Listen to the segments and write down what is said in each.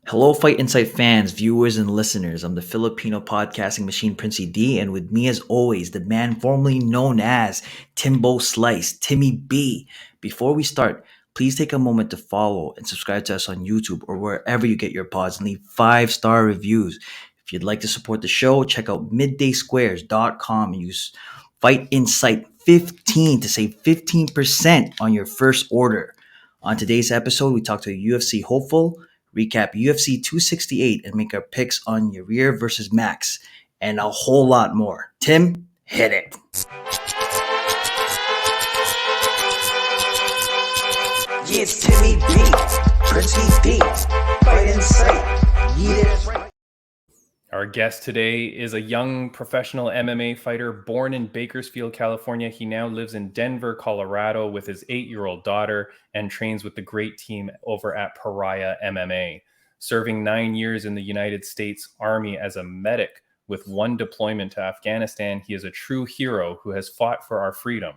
Hello, Fight Insight fans, viewers, and listeners. I'm the Filipino podcasting machine, Princey D, and with me, as always, the man formerly known as Timbo Slice, Timmy B. Before we start, please take a moment to follow and subscribe to us on YouTube or wherever you get your pods and leave 5-star reviews. If you'd like to support the show, check out middaysquares.com and use Fight Insight 15 to save 15% on your first order. On today's episode, we talk to a UFC hopeful, recap UFC 268, and make our picks on Yair versus Max, and a whole lot more. Tim, hit it. Yeah, it's Timmy B, Princey D, Fight Insight. Yeah, that's right. Our guest today is a young professional MMA fighter born in Bakersfield, California. He now lives in Denver, Colorado with his 8-year-old daughter and trains with the great team over at Pariah MMA. Serving 9 years in the United States Army as a medic with one deployment to Afghanistan, he is a true hero who has fought for our freedom.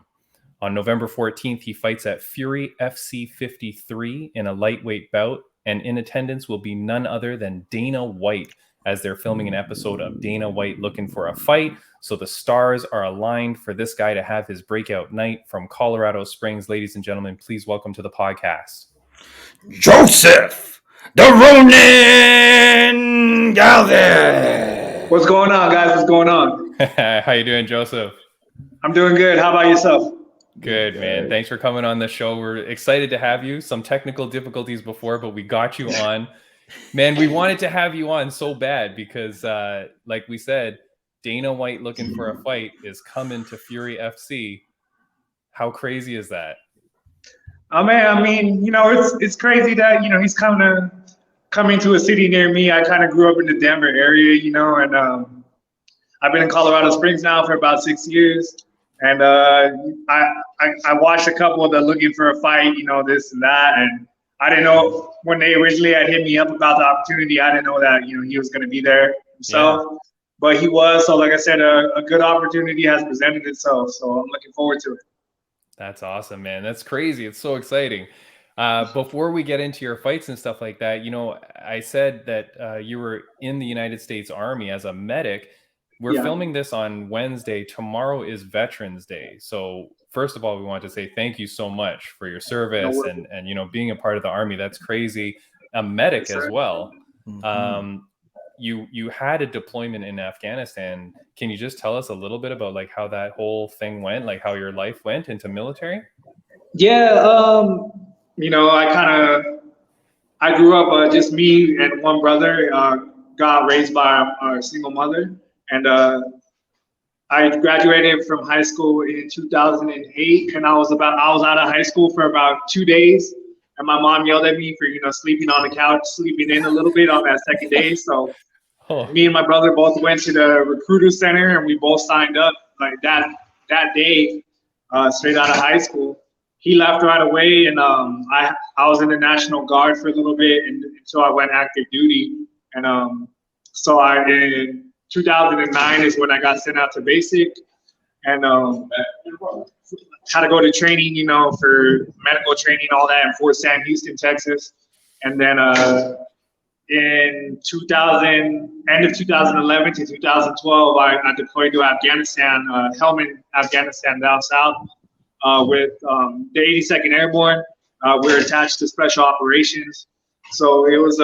On November 14th, he fights at Fury FC 53 in a lightweight bout, and in attendance will be none other than Dana White, as they're filming an episode of Dana White Looking for a Fight. So the stars are aligned for this guy to have his breakout night from Colorado Springs. Ladies and gentlemen, please welcome to the podcast, Joseph, the Ronin Galaviz. What's going on, guys? What's going on? How you doing, Joseph? I'm doing good. How about yourself? Good, man. Thanks for coming on the show. We're excited to have you. Some technical difficulties before, but we got you on. Man, we wanted to have you on so bad because, like we said, Dana White Looking for a Fight is coming to Fury FC. How crazy is that? Oh man, I mean, it's crazy that he's coming to a city near me. I kind of grew up in the Denver area, and I've been in Colorado Springs now for about 6 years. And I watched a couple of the Looking for a Fight, this and that, and I didn't know when they originally had hit me up about the opportunity. I didn't know that he was going to be there himself, but he was. So, like I said, a good opportunity has presented itself. So I'm looking forward to it. That's awesome, man. That's crazy. It's so exciting. Before we get into your fights and stuff like that, I said that you were in the United States Army as a medic. We're filming this on Wednesday. Tomorrow is Veterans Day. So first of all, we want to say thank you so much for your service and being a part of the Army. That's crazy. A medic as well. Mm-hmm. You had a deployment in Afghanistan. Can you just tell us a little bit about like how that whole thing went, like how your life went into military? Yeah, I grew up just me and one brother. Got raised by our single mother. And I graduated from high school in 2008, and I was out of high school for about 2 days, and my mom yelled at me for sleeping on the couch, sleeping in a little bit on that second day. So me and my brother both went to the recruiter center, and we both signed up like that day, straight out of high school. He left right away, and I was in the National Guard for a little bit until I went active duty, and so in 2009 is when I got sent out to basic, and had to go to training, for medical training, all that in Fort Sam Houston, Texas. And then in end of 2011 to 2012, I deployed to Afghanistan, Helmand, Afghanistan, down south, with the 82nd Airborne. We're attached to Special Operations. So it was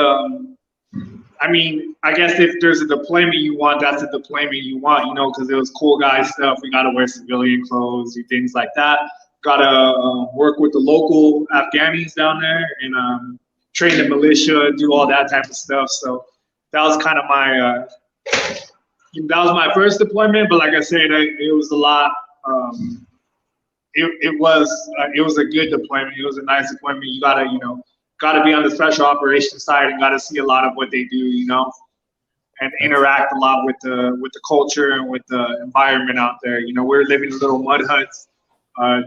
I guess if there's a deployment you want, that's a deployment you want, because it was cool guy stuff. We got to wear civilian clothes, do things like that. Got to work with the local Afghanis down there and train the militia, do all that type of stuff. So that was kind of my first deployment. But like I said, it was a lot. It was a good deployment. It was a nice deployment. You gotta be on the special operations side and gotta see a lot of what they do, and interact a lot with the culture and with the environment out there. We're living in little mud huts,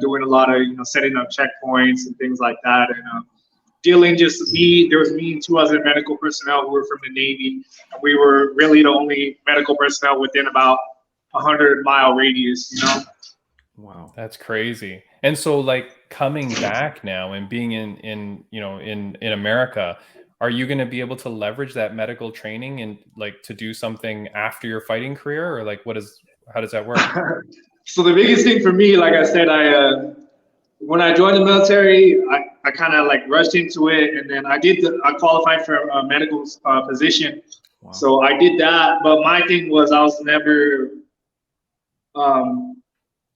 doing a lot of setting up checkpoints and things like that, and dealing just me. There was me and 2 other medical personnel who were from the Navy, and we were really the only medical personnel within about 100-mile radius. Wow, that's crazy. And so, like, coming back now and being in America, are you going to be able to leverage that medical training and like to do something after your fighting career, or like how does that work? So the biggest thing for me, like I said, when I joined the military, I kind of like rushed into it, and then I qualified for a medical position. Wow. So I did that, but my thing was I was never,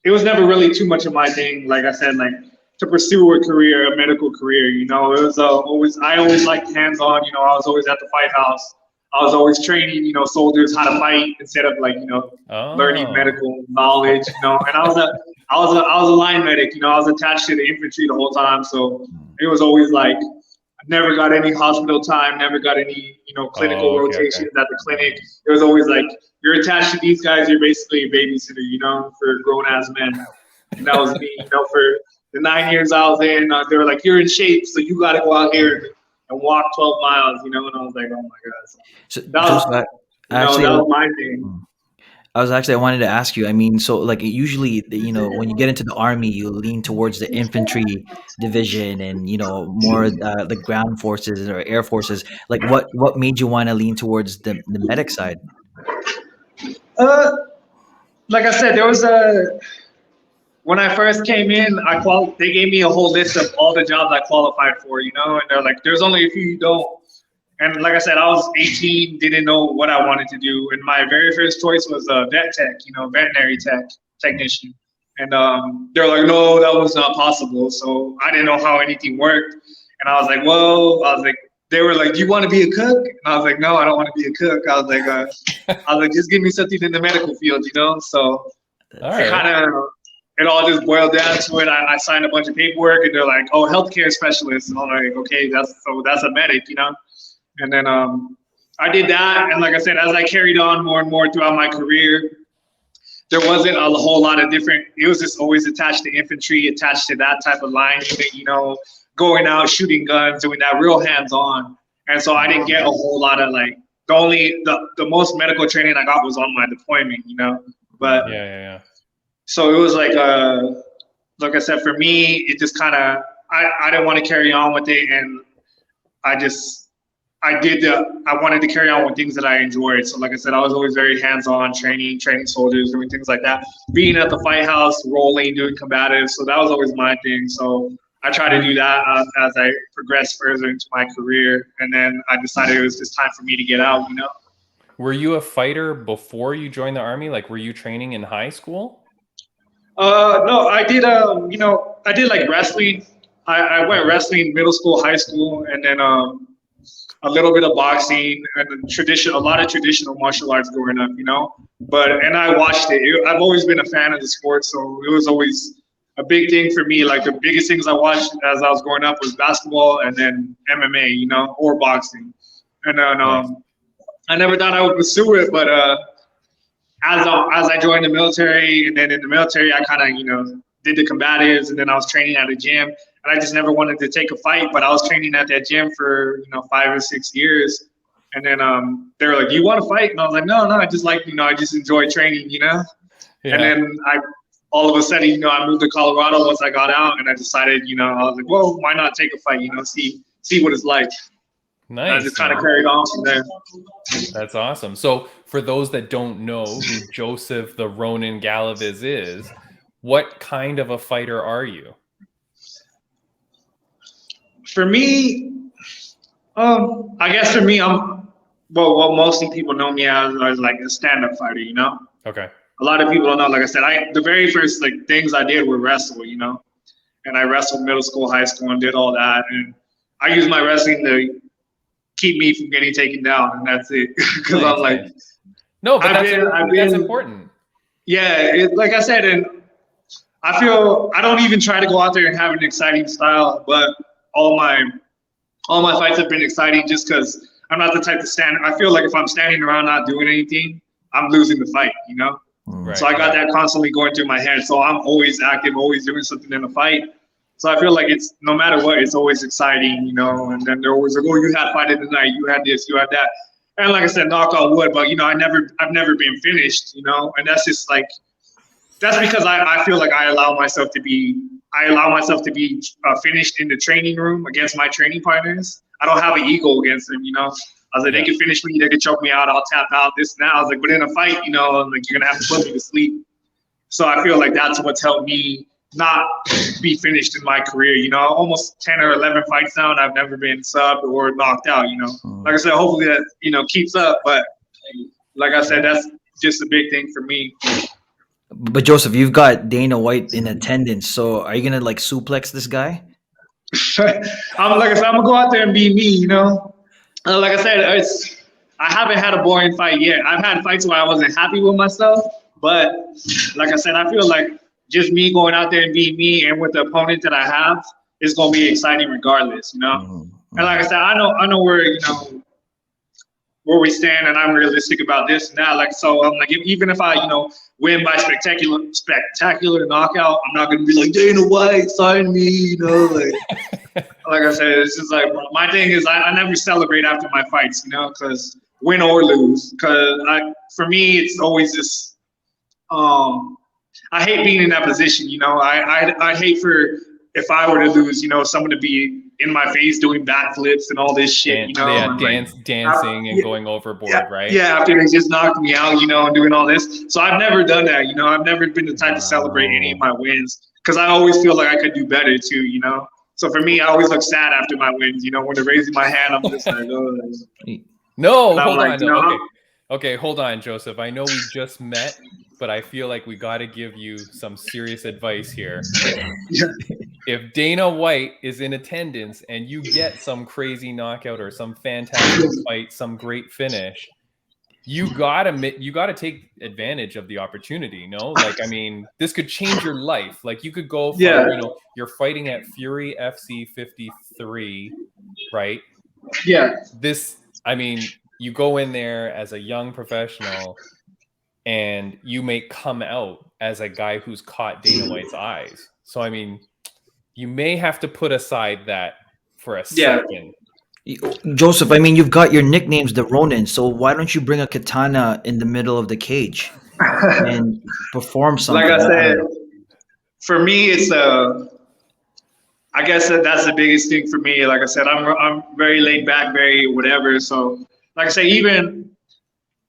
it was never really too much of my thing. Like I said, like to pursue a medical career. You know, it was I always liked hands-on. You know, I was always at the fight house. I was always training, you know, soldiers how to fight instead of like, you know, learning medical knowledge. You know, and I was a line medic. You know, I was attached to the infantry the whole time, so it was always like I never got any hospital time, never got any, you know, clinical rotations at the clinic. It was always like you're attached to these guys. You're basically a babysitter, you know, for grown ass men. And that was me, you know, for the 9 years I was in. They were like, you're in shape, so you got to go out here and walk 12 miles, you know. And I was like, oh my god. So that was my thing. I wanted to ask you, I mean, so like usually, you know, when you get into the army, you lean towards the infantry division and, you know, more the ground forces or air forces. Like what made you want to lean towards the medic side? Like I said, there was when I first came in, they gave me a whole list of all the jobs I qualified for, you know, and they're like, there's only a few you don't. And like I said, I was 18, didn't know what I wanted to do. And my very first choice was vet tech, you know, veterinary technician. And they're like, no, that was not possible. So I didn't know how anything worked. And I was like, they were like, do you want to be a cook? And I was like, no, I don't want to be a cook. I was like, just give me something in the medical field, you know? So it all just boiled down to it. I signed a bunch of paperwork and they're like, oh, healthcare specialist. And I'm like, okay, that's a medic, you know? And then I did that. And like I said, as I carried on more and more throughout my career, there wasn't a whole lot of different, it was just always attached to infantry, attached to that type of line unit, you know, going out, shooting guns, doing that real hands-on. And so I didn't get a whole lot of like, the most medical training I got was on my deployment, you know? But yeah. So it was like I said, for me, it just kind of, I didn't want to carry on with it. And I wanted to carry on with things that I enjoyed. So like I said, I was always very hands-on, training soldiers, doing things like that. Being at the fight house, rolling, doing combatives. So that was always my thing. So I tried to do that as I progressed further into my career. And then I decided it was just time for me to get out, you know? Were you a fighter before you joined the Army? Like, were you training in high school? No, I did, I did like wrestling. I went wrestling middle school, high school, and then a little bit of boxing and a lot of traditional martial arts growing up, you know. And I watched it. I've always been a fan of the sport, so it was always a big thing for me. Like the biggest things I watched as I was growing up was basketball and then MMA, you know, or boxing. And then I never thought I would pursue it, but as I joined the military, and then in the military, I kind of, you know, did the combatives, and then I was training at a gym, and I just never wanted to take a fight, but I was training at that gym for, you know, 5 or 6 years. And then they were like, do you want to fight? And I was like, no, I just like, you know, I just enjoy training, you know? Yeah. And then all of a sudden, you know, I moved to Colorado once I got out, and I decided, you know, I was like, well, why not take a fight, you know, see what it's like. Nice. And I just kind of carried on from there. That's awesome. So for those that don't know who Joseph the Ronin Galaviz is, what kind of a fighter are you? For me, I guess for me, what mostly people know me as like a stand-up fighter, you know? Okay. A lot of people don't know, like I said, the very first like things I did were wrestle, you know? And I wrestled middle school, high school, and did all that. And I used my wrestling to keep me from getting taken down, and that's it. Because I'm like, no, but that's important. Yeah, like I said, and I feel I don't even try to go out there and have an exciting style, but all my fights have been exciting just because I'm not the type to stand. I feel like if I'm standing around not doing anything, I'm losing the fight, you know? Right. So I got that constantly going through my head. So I'm always active, always doing something in a fight. So I feel like it's no matter what, it's always exciting, you know. And then they're always like, "Oh, you had fight of the night, you had this, you had that." And like I said, knock on wood, but you know, I've never been finished, you know. And that's just like, that's because I feel like I allow myself to be finished in the training room against my training partners. I don't have an ego against him, you know. I was like, they can finish me, they can choke me out, I'll tap out, this and that. I was like, but in a fight, you know, like you're gonna have to put me to sleep. So I feel like that's what's helped me not be finished in my career. You know, almost 10 or 11 fights now, and I've never been subbed or knocked out. You know, like I said, hopefully that keeps up. But like I said, that's just a big thing for me. But Joseph, you've got Dana White in attendance, so are you gonna like suplex this guy? I'm gonna go out there and be me. You know, like I said, I haven't had a boring fight yet. I've had fights where I wasn't happy with myself, but like I said, I feel like just me going out there and being me, and with the opponent that I have, is gonna be exciting regardless. You know, and like I said, I know where where we stand, and I'm realistic about this and that. Like, so I'm like, even if I win by spectacular knockout, I'm not gonna be like, Dana White, sign me. You know, like I said, it's just like my thing is I never celebrate after my fights. You know, because win or lose, because for me it's always just I hate being in that position. You know, I hate for if I were to lose, someone to be in my face doing backflips and all this shit, dancing and going overboard, right? Yeah, after they just knocked me out, and doing all this. So I've never done that, I've never been the type to celebrate any of my wins because I always feel like I could do better too, So for me, I always look sad after my wins, when they're raising my hand, I'm just like, oh. No, hold on. Okay, hold on, Joseph. I know we just met, but I feel like we got to give you some serious advice here. If Dana White is in attendance and you get some crazy knockout or some fantastic fight, some great finish, you gotta take advantage of the opportunity. Like, I mean, this could change your life. Like, you could go from, you're fighting at Fury FC 53, right? Yeah. You go in there as a young professional and you may come out as a guy who's caught Dana White's eyes. So, I mean, you may have to put aside that for a second. Joseph, I mean, you've got your nicknames, the Ronin, so why don't you bring a katana in the middle of the cage and perform something? Like I said, for me, it's I guess that's the biggest thing for me. Like I said, I'm very laid back, very whatever. So, like I say, even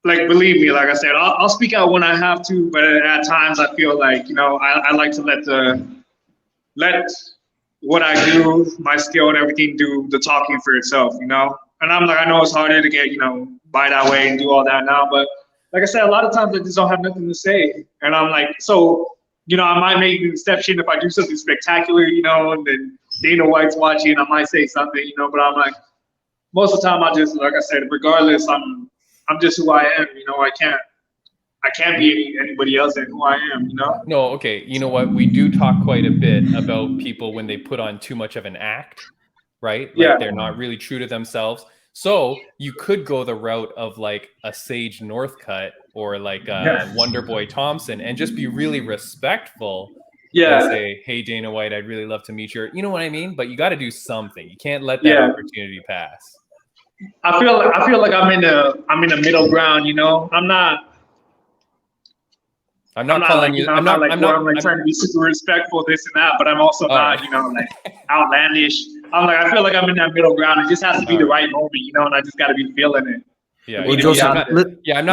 like believe me, like I said, I'll speak out when I have to, but at times I feel like I like to let what I do, my skill and everything, do the talking for itself, And I'm like, I know it's harder to get by that way and do all that now, but like I said, a lot of times I just don't have nothing to say, and I'm like, so. I might make an exception if I do something spectacular, and then Dana White's watching, I might say something, but I'm like, most of the time I just, like I said, regardless, I'm just who I am, I can't be anybody else than who I am, No, okay. You know what? We do talk quite a bit about people when they put on too much of an act, right? Like they're not really true to themselves. So you could go the route of like a Sage Northcutt or like a Wonderboy Thompson and just be really respectful. And say, hey, Dana White, I'd really love to meet you. You know what I mean? But you got to do something. You can't let that opportunity pass. I feel like I'm in the middle ground. I'm not trying to be super respectful, this and that, but I'm also not, like outlandish. I feel like I'm in that middle ground. It just has to be the right moment, and I just got to be feeling it. Yeah, well, Joseph, I'm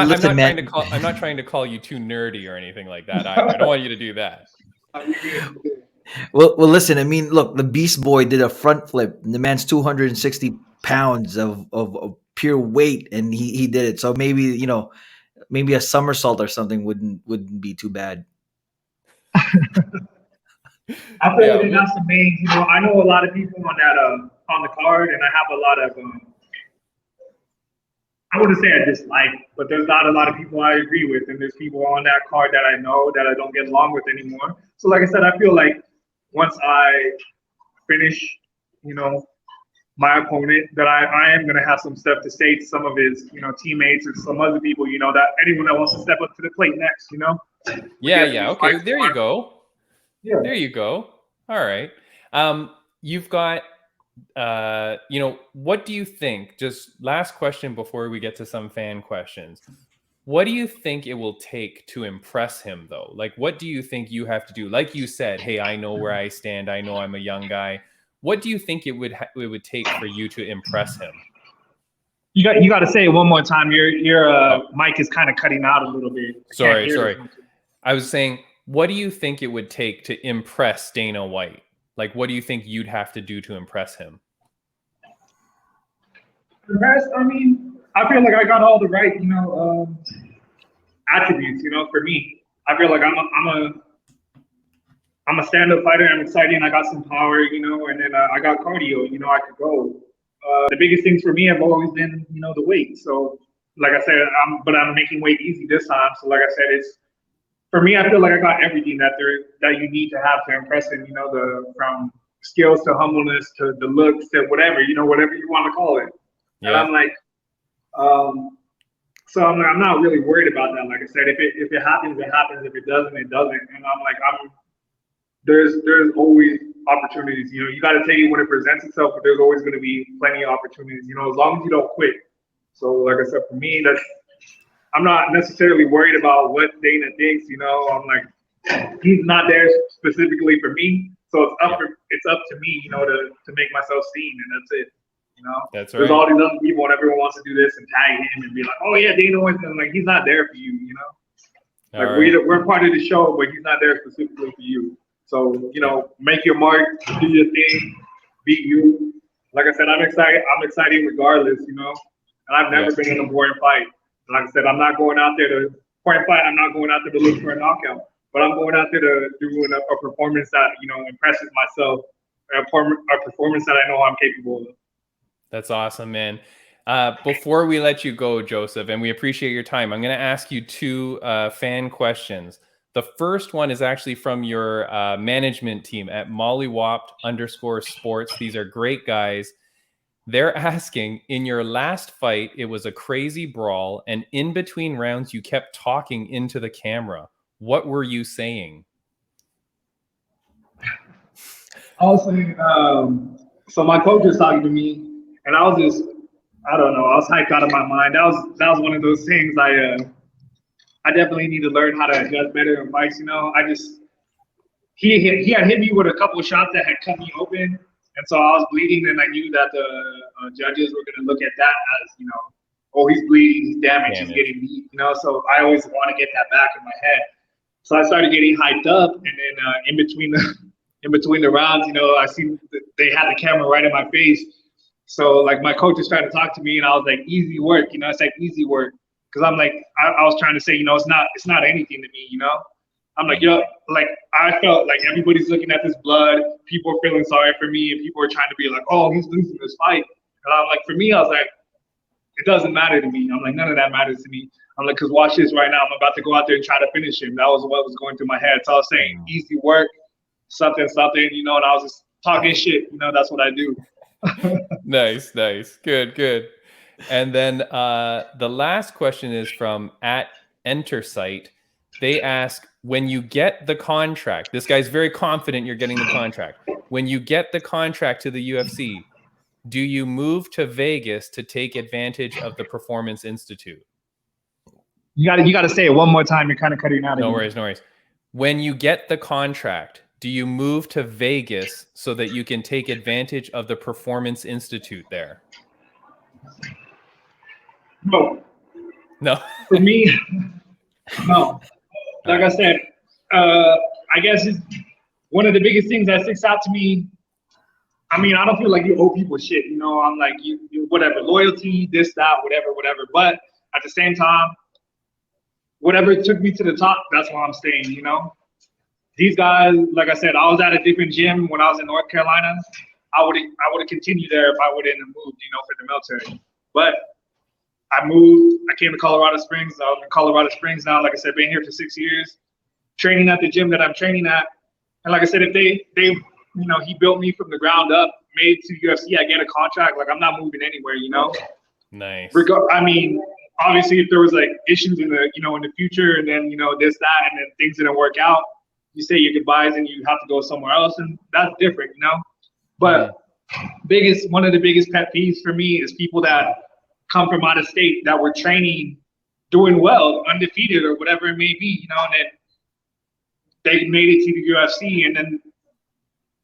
not trying to call you too nerdy or anything like that. I don't want you to do that. Well, listen. I mean, look, the Beast Boy did a front flip. The man's 260 pounds of pure weight, and he did it. So maybe maybe a somersault or something wouldn't be too bad. I feel like that's the main. I know a lot of people on the card, and I have a lot of. I wouldn't say I dislike, but there's not a lot of people I agree with, and there's people on that card that I know that I don't get along with anymore. So, like I said, I feel like once I finish, my opponent, that I am going to have some stuff to say to some of his, teammates or some other people, that anyone that wants to step up to the plate next, Yeah. Okay. There you go. Yeah. There you go. All right. You've got, what do you think? Just last question before we get to some fan questions. What do you think it will take to impress him, though? Like, what do you think you have to do? Like you said, hey, I know where I stand. I know I'm a young guy. What do you think it would take for you to impress him? You got to say it one more time. Your mic is kind of cutting out a little bit. Sorry. I was saying, what do you think it would take to impress Dana White? Like, what do you think you'd have to do to impress him? Impress? I mean, I feel like I got all the right, attributes. For me, I feel like I'm a stand-up fighter. I'm exciting. I got some power, and then I got cardio. I could go. The biggest things for me have always been, the weight. So, like I said, I'm making weight easy this time. So, like I said, for me, I feel like I got everything that you need to have to impress him. From skills to humbleness to the looks to whatever, whatever you want to call it. Yeah. And I'm like, so I'm not really worried about that. Like I said, if it happens, it happens. If it doesn't, it doesn't. And I'm like, there's always opportunities. You got to take it when it presents itself, but there's always going to be plenty of opportunities. As long as you don't quit. So, like I said, for me, I'm not necessarily worried about what Dana thinks. I'm like, he's not there specifically for me, so it's up to me, to make myself seen, and that's it. That's right. There's all these other people, and everyone wants to do this and tag him and be like, oh yeah, Dana White, and like he's not there for you. Like right. We're part of the show, but he's not there specifically for you. So make your mark, do your thing, be you. Like I said, I'm excited regardless. And I've never been in a boring fight. Like I said, I'm not going out there to look for a knockout, but I'm going out there to do a performance that impresses myself, a performance that I know I'm capable of. That's awesome, man. Before we let you go, Joseph, and we appreciate your time, I'm going to ask you two fan questions. The first one is actually from your management team at Mollywopped_sports. These are great guys. They're asking, in your last fight, it was a crazy brawl, and in between rounds, you kept talking into the camera. What were you saying? I was saying, so my coach was talking to me, and I was I was hyped out of my mind. That was one of those things I definitely need to learn how to adjust better in fights. He had hit me with a couple of shots that had cut me open. And so I was bleeding, and I knew that the judges were going to look at that as, oh, he's bleeding, he's damaged, he's getting beat, So I always want to get that back in my head. So I started getting hyped up, and then in between the rounds, I see they had the camera right in my face. So like my coach was trying to talk to me, and I was like, easy work, it's like easy work, because I'm like I was trying to say, it's not anything to me, I'm like, like I felt like everybody's looking at this blood. People are feeling sorry for me, and people are trying to be like, oh, he's losing this fight. And I'm like, for me, I was like, it doesn't matter to me. I'm like, none of that matters to me. I'm like, because watch this right now. I'm about to go out there and try to finish him. That was what was going through my head. So I was saying, easy work, something, and I was just talking shit. That's what I do. Nice. Good. And then the last question is from @EnterSite. They ask, when you get the contract, this guy's very confident you're getting the contract. When you get the contract to the UFC, do you move to Vegas to take advantage of the Performance Institute? You got to say it one more time. You're kind of cutting out. No worries. When you get the contract, do you move to Vegas so that you can take advantage of the Performance Institute there? No. For me, no. Like I said, I guess it's one of the biggest things that sticks out to me. I mean, I don't feel like you owe people shit. I'm like, you whatever, loyalty, this, that, whatever. But at the same time, whatever took me to the top, that's why I'm staying, These guys, like I said, I was at a different gym when I was in North Carolina. I would have continued there if I wouldn't have moved, for the military. But I moved. I came to Colorado Springs. I'm in Colorado Springs now. Like I said, been here for 6 years, training at the gym that I'm training at. And like I said, if they he built me from the ground up, made to UFC, I get a contract. Like I'm not moving anywhere, Nice. I mean, obviously, if there was like issues in the in the future, and then this, that, and then things didn't work out, you say your goodbyes and you have to go somewhere else, and that's different, But one of the biggest pet peeves for me is people that come from out of state that were training, doing well, undefeated or whatever it may be, and then they made it to the UFC, and then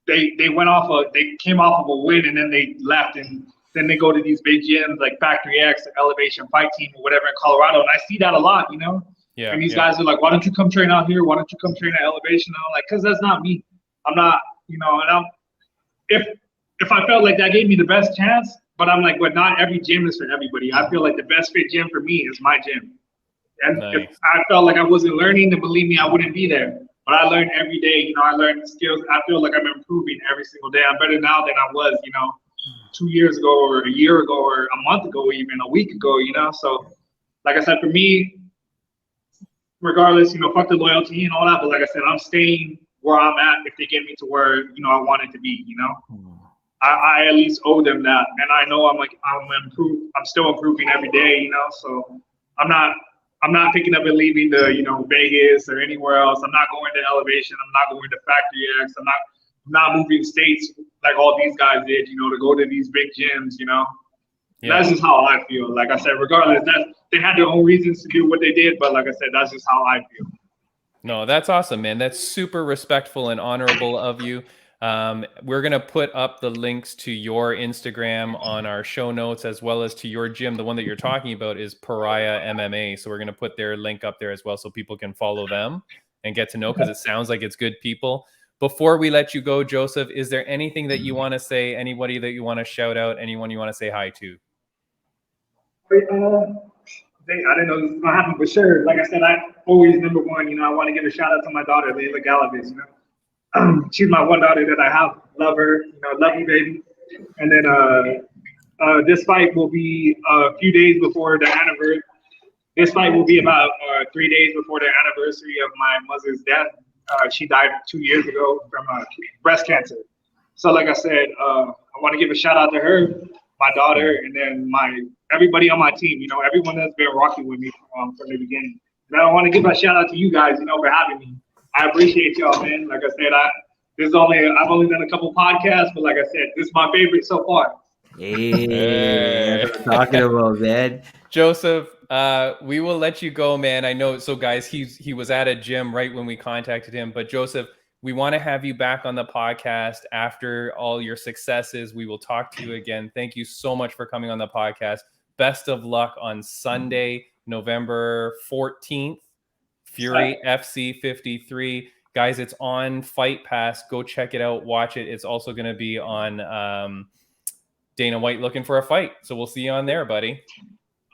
they came off of a win and then they left, and then they go to these big gyms like Factory X, Elevation Fight Team, or whatever in Colorado, and I see that a lot, you know. Yeah. And these guys are like, why don't you come train out here? Why don't you come train at Elevation? And I'm like, because that's not me. I'm not, you know. And if I felt like that gave me the best chance, but I'm like, but not every gym is for everybody. I feel like the best fit gym for me is my gym. And if I felt like I wasn't learning, then believe me, I wouldn't be there. But I learn every day. You know, I learn skills. I feel like I'm improving every single day. I'm better now than I was, you know, 2 years ago or a year ago or a month ago, even a week ago, you know. So, like I said, for me, regardless, you know, fuck the loyalty and all that. But like I said, I'm staying where I'm at if they get me to where, you know, I want it to be, you know. I at least owe them that. And I know I'm still improving every day, you know. So I'm not picking up and leaving to, you know, Vegas or anywhere else. I'm not going to Elevation. I'm not going to Factory X. I'm not moving states like all these guys did, you know, to go to these big gyms, you know. Yeah. That's just how I feel. Like I said, regardless, they had their own reasons to do what they did, but like I said, that's just how I feel. No, that's awesome, man. That's super respectful and honorable of you. We're going to put up the links to your Instagram on our show notes, as well as to your gym. The one that you're talking about is Pariah MMA. So we're going to put their link up there as well, so people can follow them and get to know, because it sounds like it's good people. Before we let you go, Joseph, is there anything that you want to say? Anybody that you want to shout out? Anyone you want to say hi to? I didn't know this was going to happen, for sure. Like I said, I always, number one, you know, I want to give a shout out to my daughter, Layla Galaviz, you know. She's my one daughter that I have. Love her, you know, love you, baby. And then this fight will be a few days before the anniversary. This fight will be about 3 days before the anniversary of my mother's death. She died 2 years ago from breast cancer. So like I said, I want to give a shout out to her, my daughter, and then everybody on my team, you know, everyone that's been rocking with me from the beginning. And I want to give a shout out to you guys, you know, for having me. I appreciate y'all, man. Like I said, I've only done a couple podcasts, but like I said, this is my favorite so far. Hey, that's what I'm talking about, man. Joseph, we will let you go, man. I know. So guys, he was at a gym right when we contacted him, but Joseph, we want to have you back on the podcast after all your successes. We will talk to you again. Thank you so much for coming on the podcast. Best of luck on Sunday, November 14th. Fury FC 53. Guys, it's on Fight Pass. Go check it out. Watch it. It's also going to be on Dana White Looking for a Fight. So we'll see you on there, buddy.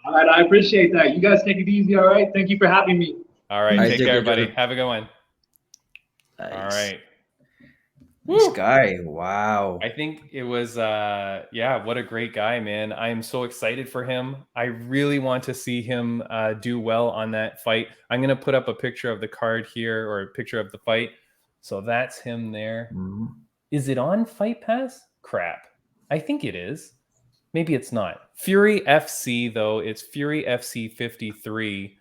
All right. I appreciate that. You guys take it easy. All right. Thank you for having me. All right. Take care, buddy. Have a good one. Nice. All right. This guy, wow. I think it was, what a great guy, man. I am so excited for him. I really want to see him do well on that fight. I'm going to put up a picture of the card here, or a picture of the fight. So that's him there. Mm-hmm. Is it on Fight Pass? Crap. I think it is. Maybe it's not. Fury FC, though. It's Fury FC 53.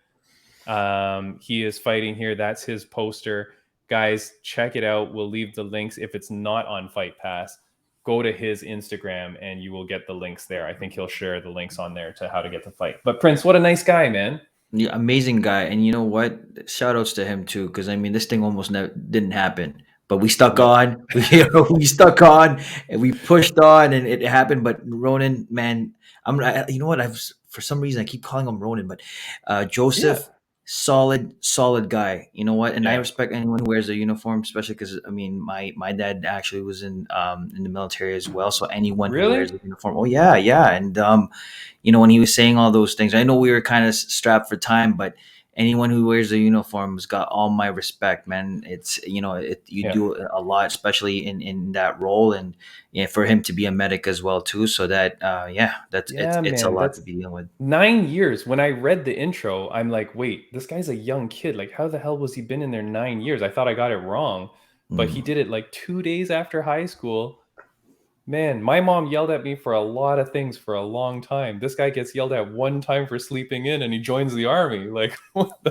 He is fighting here. That's his poster. Guys, check it out. We'll leave the links. If it's not on Fight Pass, go to his Instagram and you will get the links there. I think he'll share the links on there to how to get the fight. But Prince, what a nice guy, man. Yeah, amazing guy. And you know what? Shout outs to him too, because I mean, this thing almost didn't happen. But we stuck on. We stuck on, and we pushed on, and it happened. But Ronin, man, you know what? For some reason I keep calling him Ronin, but Joseph. Yeah. Solid guy. You know what? And I respect anyone who wears a uniform, especially because I mean, my dad actually was in the military as well. So anyone who wears a uniform, and you know, when he was saying all those things, I know we were kind of strapped for time, but anyone who wears a uniform has got all my respect, man. It's, you know, you do a lot, especially in that role, and for him to be a medic as well too. So that it's a lot to be dealing with. 9 years. When I read the intro, I'm like, wait, this guy's a young kid. Like, how the hell was he been in there 9 years? I thought I got it wrong, but he did it like 2 days after high school. Man, my mom yelled at me for a lot of things for a long time. This guy gets yelled at one time for sleeping in, and he joins the army. Like,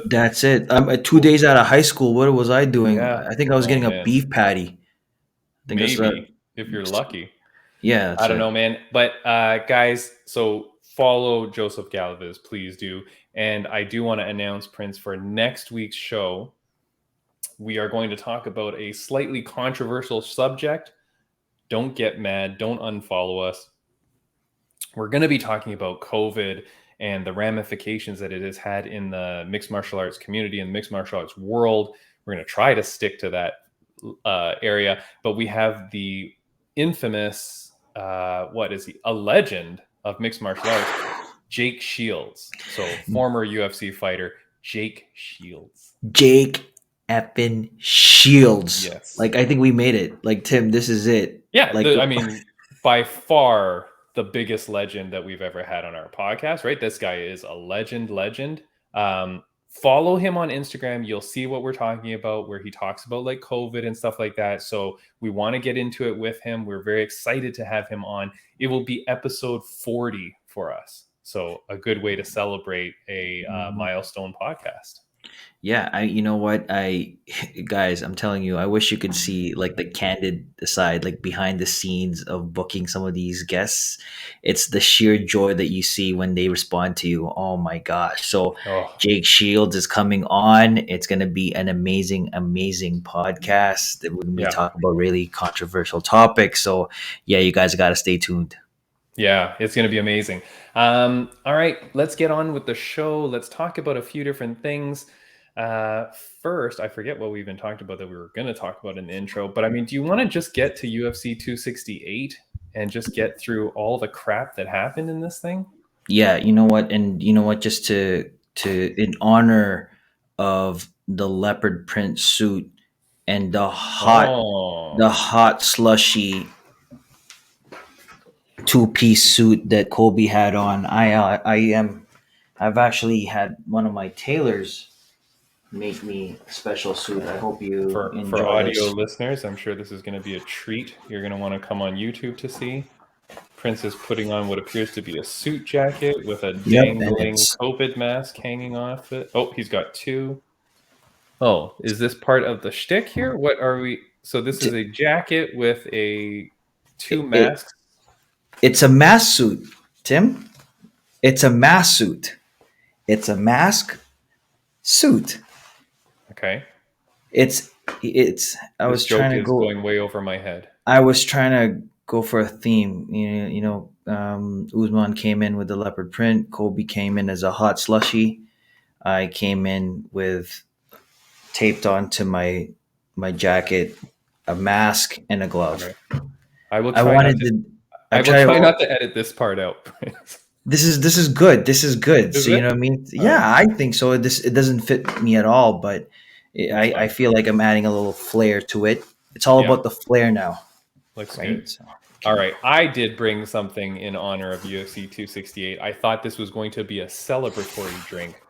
that's it. I'm 2 days out of high school. What was I doing? Yeah. I think I was getting a beef patty. Maybe if you're lucky. Yeah, I don't know, man. But guys, so follow Joseph Galaviz, please do. And I do want to announce, Prince, for next week's show, we are going to talk about a slightly controversial subject. Don't get mad. Don't unfollow us. We're going to be talking about COVID and the ramifications that it has had in the mixed martial arts community and mixed martial arts world. We're going to try to stick to that area, but we have the infamous, what is he? A legend of mixed martial arts, Jake Shields. So former UFC fighter, Jake Shields. Jake effing Shields. Yes. Like, I think we made it. Like, Tim, this is it. Yeah. Like, I mean, by far the biggest legend that we've ever had on our podcast, right? This guy is a legend. Follow him on Instagram. You'll see what we're talking about, where he talks about like COVID and stuff like that. So we want to get into it with him. We're very excited to have him on. It will be episode 40 for us. So a good way to celebrate a milestone podcast. yeah, you know what, guys, I'm telling you, I wish you could see like the candid side, like behind the scenes of booking some of these guests. It's the sheer joy that you see when they respond to you. Oh my gosh. So Oh, Jake Shields is coming on. It's going to be an amazing podcast that we're going to be yeah. talking about really controversial topics. So yeah, you guys got to stay tuned. Yeah, it's going to be amazing. All right, let's get on with the show. Let's talk about a few different things. First, I forget what we even talked about that we were going to talk about in the intro, but I mean, do you want to just get to UFC 268 and just get through all the crap that happened in this thing? Yeah, you know what, and you know what, just to in honor of the leopard print suit and the hot slushy two-piece suit that Colby had on. I've actually had one of my tailors make me a special suit. I hope you For enjoy audio this. listeners, I'm sure this is going to be a treat. You're going to want to come on YouTube to see. Prince is putting on what appears to be a suit jacket with a dangling COVID mask hanging off it. Oh, he's got two. Oh, is this part of the shtick here? What are we? So this is a jacket with two masks. It's a mask suit, Tim. It's a mask suit. It's a mask suit. Okay. It's. I was trying to go. Going way over my head. I was trying to go for a theme. Usman came in with the leopard print. Kobe came in as a hot slushy. I came in with taped onto my jacket a mask and a glove. Okay. I will try not to edit this part out. This is good. This is good. Is so it? You know what I mean? Yeah, I think so. It doesn't fit me at all, but I feel like I'm adding a little flair to it. It's all about the flair now. Looks right? good. All right. I did bring something in honor of UFC 268. I thought this was going to be a celebratory drink,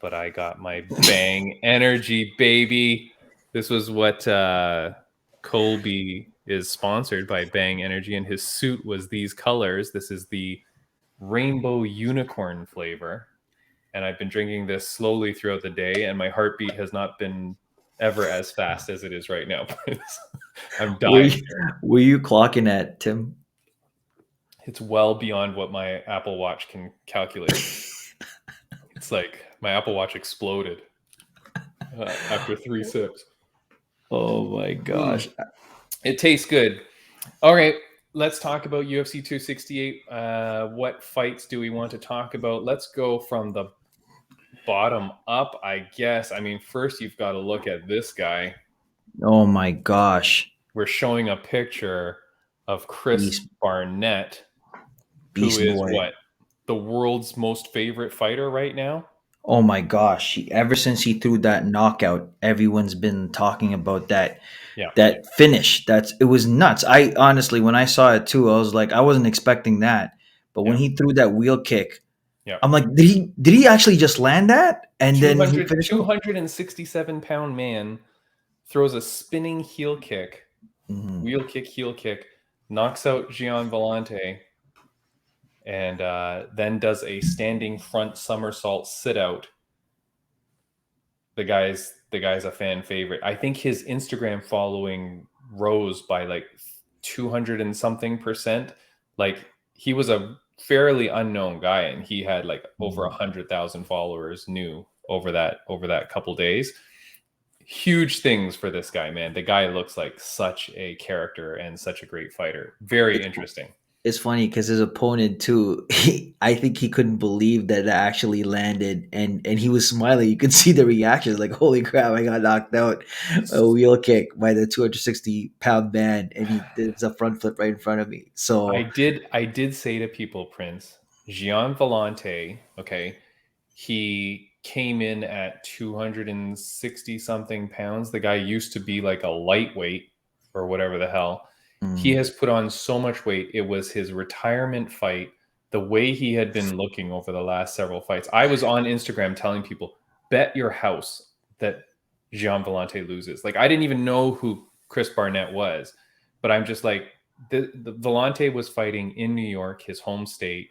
but I got my Bang Energy, baby. This was what Colby is sponsored by, Bang Energy, and his suit was these colors. This is the rainbow unicorn flavor, and I've been drinking this slowly throughout the day, and my heartbeat has not been ever as fast as it is right now. I'm dying. Were you clocking at, Tim? It's well beyond what my Apple Watch can calculate. It's like my Apple Watch exploded after 3 sips. Oh my gosh. It tastes good. All right, let's talk about UFC 268. What fights do we want to talk about? Let's go from the bottom up, I guess. I mean, first you've got to look at this guy. Oh my gosh. We're showing a picture of Chris Barnett, Beast who is boy. what? The world's most favorite fighter right now? Oh my gosh. Ever since he threw that knockout, everyone's been talking about that. Yeah. That finish. It was nuts. I honestly, when I saw it too, I was like, I wasn't expecting that. But when he threw that wheel kick, I'm like, did he actually just land that? And then he finished. 267-pound man throws a spinning heel kick, wheel kick, heel kick, knocks out Gian Vellante, and then does a standing front somersault sit out. The guy's a fan favorite. I think his Instagram following rose by like 200 and something %. Like, he was a fairly unknown guy, and he had like over 100,000 followers new over that couple days. huge things for this guy, man. The guy looks like such a character and such a great fighter. Very interesting. It's funny because his opponent too. I think he couldn't believe that it actually landed, and he was smiling. You could see the reactions, like "Holy crap! I got knocked out!" A wheel kick by the 260-pound man, and he did a front flip right in front of me. So, I did say to people, Prince, Gian Vellante, okay, he came in at 260 something pounds. The guy used to be like a lightweight or whatever the hell. He has put on so much weight. It was his retirement fight, the way he had been looking over the last several fights. I was on Instagram telling people, bet your house that Gian Vellante loses. Like, I didn't even know who Chris Barnett was, but I'm just like, the Vellante was fighting in New York, his home state,